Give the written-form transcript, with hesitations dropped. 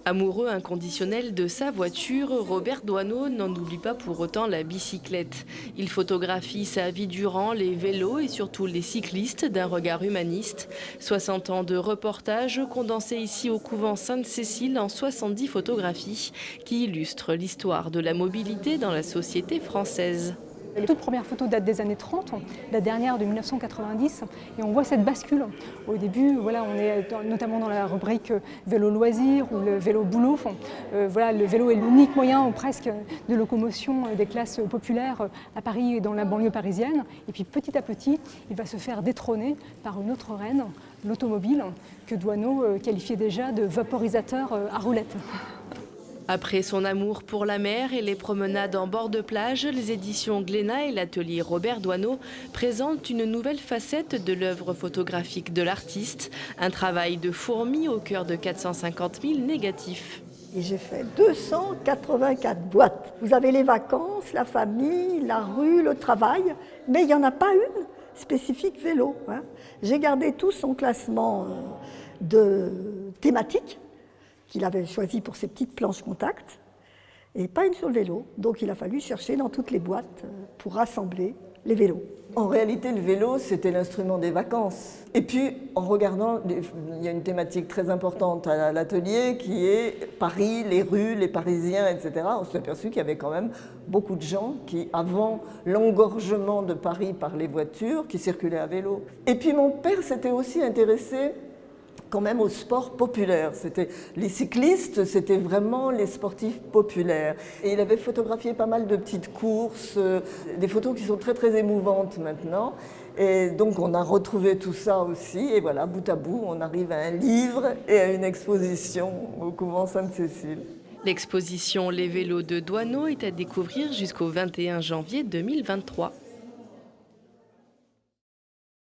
Amoureux inconditionnel de sa voiture, Robert Doisneau n'en oublie pas pour autant la bicyclette. Il photographie sa vie durant les vélos et surtout les cyclistes d'un regard humaniste. 60 ans de reportage condensés ici au couvent Sainte-Cécile en 70 photographies qui illustrent l'histoire de la mobilité dans la société française. La toute première photo date des années 30, la dernière de 1990, et on voit cette bascule. Au début, voilà, on est notamment dans la rubrique vélo loisir ou le vélo boulot. Voilà, le vélo est l'unique moyen presque de locomotion des classes populaires à Paris et dans la banlieue parisienne. Et puis petit à petit, il va se faire détrôner par une autre reine, l'automobile, que Doisneau qualifiait déjà de vaporisateur à roulettes. Après son amour pour la mer et les promenades en bord de plage, les éditions Glénat et l'atelier Robert Doisneau présentent une nouvelle facette de l'œuvre photographique de l'artiste, un travail de fourmi au cœur de 450 000 négatifs. Et j'ai fait 284 boîtes. Vous avez les vacances, la famille, la rue, le travail, mais il n'y en a pas une spécifique vélo. J'ai gardé tout son classement de thématiques qu'il avait choisi pour ses petites planches contact, et pas une sur le vélo. Donc il a fallu chercher dans toutes les boîtes pour rassembler les vélos. En réalité, le vélo, c'était l'instrument des vacances. Et puis, en regardant, il y a une thématique très importante à l'atelier qui est Paris, les rues, les Parisiens, etc. On s'est aperçu qu'il y avait quand même beaucoup de gens qui, avant l'engorgement de Paris par les voitures, qui circulaient à vélo. Et puis mon père s'était aussi intéressé quand même au sport populaire. C'était les cyclistes, c'était vraiment les sportifs populaires. Et il avait photographié pas mal de petites courses, des photos qui sont très très émouvantes maintenant. Et donc on a retrouvé tout ça aussi. Et voilà, bout à bout, on arrive à un livre et à une exposition au couvent Sainte-Cécile. L'exposition Les vélos de Doisneau est à découvrir jusqu'au 21 janvier 2023.